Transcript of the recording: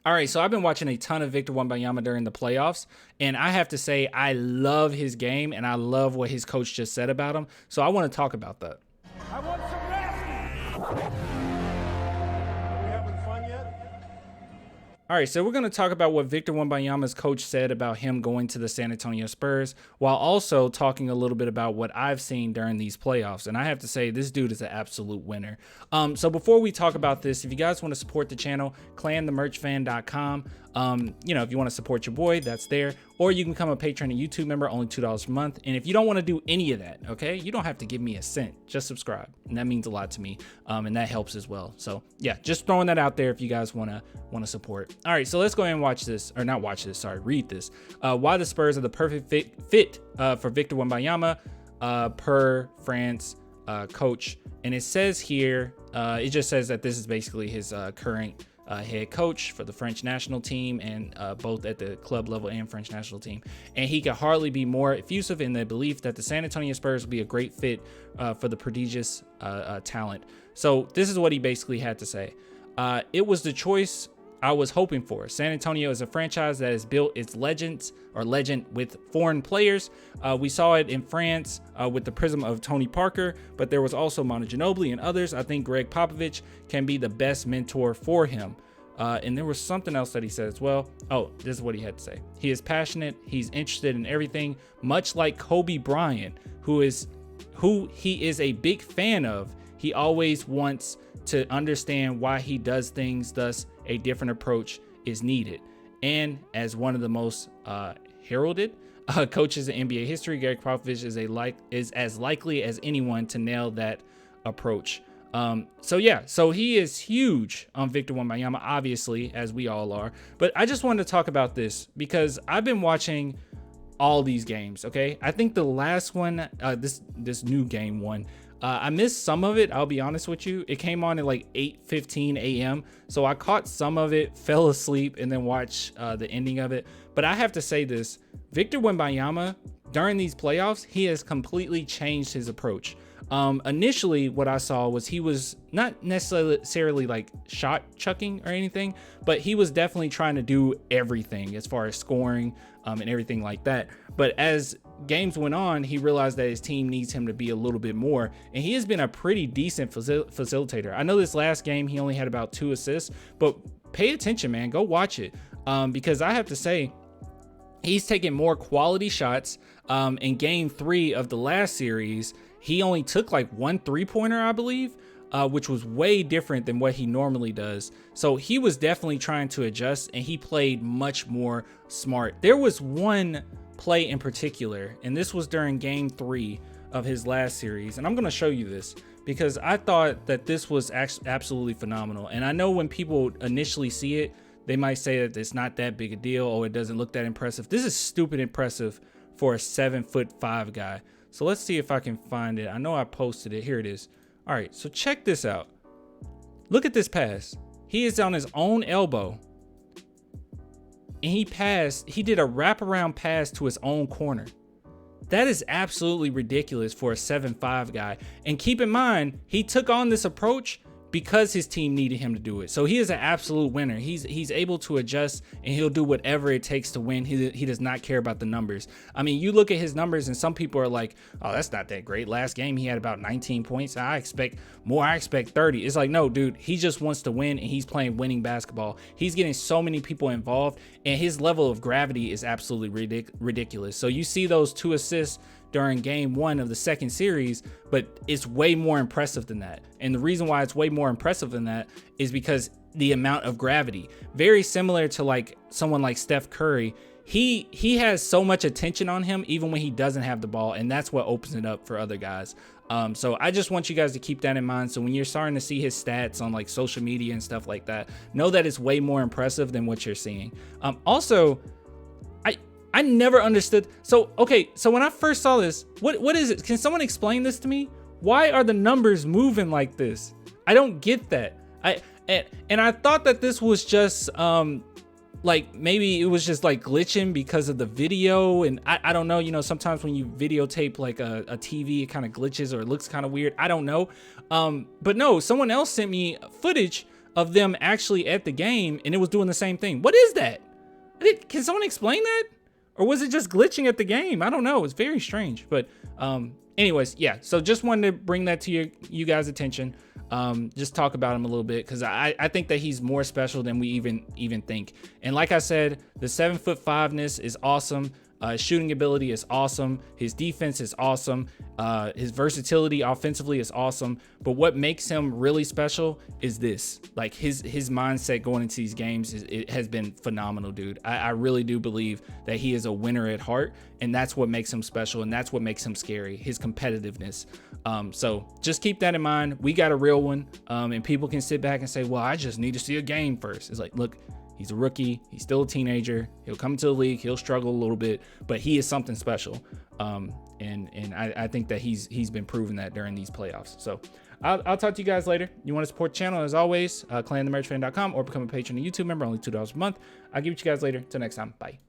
All right, so I've been watching a ton of Victor Wembanyama during the playoffs, and I have to say I love his game, and I love what his coach just said about him. So I want to talk about that. I want some nasty. Are we having fun yet? All right, so we're going to talk about what Victor Wembanyama's coach said about him going to the San Antonio Spurs, while also talking a little bit about what I've seen during these playoffs. And I have to say, this dude is an absolute winner. So before we talk about this, if you guys want to support the channel, clanthemerchfan.com. If you want to support your boy, that's there. Or you can become a patron and YouTube member, only $2 a month. And if you don't want to do any of that, okay, you don't have to give me a cent. Just subscribe. And that means a lot to me. And that helps as well. So yeah, just throwing that out there if you guys want to support. All right, so let's go ahead and watch this, or not watch this, sorry, read this. Why the Spurs are the perfect fit for Victor Wembanyama, per France coach. And it says here, it just says that this is basically his current head coach for the French national team, and both at the club level and French national team. And he could hardly be more effusive in the belief that the San Antonio Spurs would be a great fit for the prodigious talent. So this is what he basically had to say. It was the choice I was hoping for. San Antonio is a franchise that has built its legend with foreign players. We saw it in France with the prism of Tony Parker, but there was also Manu Ginobili and others. I think Greg Popovich can be the best mentor for him. And there was something else that he said as well. Oh, this is what he had to say. He is passionate. He's interested in everything, much like Kobe Bryant, who he is a big fan of. He always wants to understand why he does things, thus a different approach is needed. And as one of the most heralded coaches in NBA history, Greg Popovich is as likely as anyone to nail that approach. So he is huge on Victor Wembanyama, obviously, as we all are. But I just wanted to talk about this because I've been watching all these games. Okay, I think the last one, this new game one, I missed some of it. I'll be honest with you. It came on at like 8:15 a.m. So I caught some of it, fell asleep, and then watched the ending of it. But I have to say this, Victor Wembanyama, during these playoffs, he has completely changed his approach. Initially, what I saw was he was not necessarily like shot chucking or anything, but he was definitely trying to do everything as far as scoring and everything like that. But as games went on, he realized that his team needs him to be a little bit more, and he has been a pretty decent facilitator. I know this last game he only had about 2 assists, but pay attention, man. Go watch it, because I have to say he's taking more quality shots. In game 3 of the last series, he only took like 1 3-pointer, I believe, which was way different than what he normally does. So he was definitely trying to adjust, and he played much more smart. There was one play in particular, and this was during game 3 of his last series, and I'm going to show you this because I thought that this was absolutely phenomenal. And I know when people initially see it, they might say that it's not that big a deal, or it doesn't look that impressive. This is stupid impressive for a 7'5" guy. So let's see if I can find it. I know I posted it. Here it is. All right, so check this out. Look at this pass. He is on his own elbow, and he did a wraparound pass to his own corner. That is absolutely ridiculous for a 7'5" guy. And keep in mind, he took on this approach because his team needed him to do it. So he is an absolute winner. He's able to adjust, and he'll do whatever it takes to win. He does not care about the numbers. I mean, you look at his numbers, and some people are like, oh, that's not that great. Last game, he had about 19 points. I expect more. I expect 30. It's like, no, dude, he just wants to win, and he's playing winning basketball. He's getting so many people involved, and his level of gravity is absolutely ridiculous. So you see those 2 assists during game 1 of the second series, but it's way more impressive than that. And the reason why it's way more impressive than that is because the amount of gravity, very similar to like someone like Steph Curry. He has so much attention on him even when he doesn't have the ball, and that's what opens it up for other guys. So I just want you guys to keep that in mind. So when you're starting to see his stats on like social media and stuff like that, know that it's way more impressive than what you're seeing. Also, I never understood. So, okay, so when I first saw this, what is it? Can someone explain this to me? Why are the numbers moving like this? I don't get that. And I thought that this was just like maybe it was just like glitching because of the video, and I don't know, you know, sometimes when you videotape like a TV, it kind of glitches or it looks kind of weird. I don't know. But no, someone else sent me footage of them actually at the game, and it was doing the same thing. What is that? Can someone explain that? Or was it just glitching at the game? I don't know. It's very strange. But anyways, yeah. So just wanted to bring that to you guys' attention. Just talk about him a little bit, because I think that he's more special than we even think. And like I said, the 7'5"ness is awesome. His shooting ability is awesome. His defense is awesome. His versatility offensively is awesome. But what makes him really special is this. Like his mindset going into these games, it has been phenomenal, dude. I really do believe that he is a winner at heart, and that's what makes him special, and that's what makes him scary, his competitiveness. So just keep that in mind. We got a real one, and people can sit back and say, well, I just need to see a game first. It's like, look, he's a rookie. He's still a teenager. He'll come to the league. He'll struggle a little bit, but he is something special. And I think that he's been proving that during these playoffs. So I'll talk to you guys later. You want to support the channel, as always, clanthemerchfan.com, or become a patron and YouTube member, only $2 a month. I'll give it to you guys later. Till next time. Bye.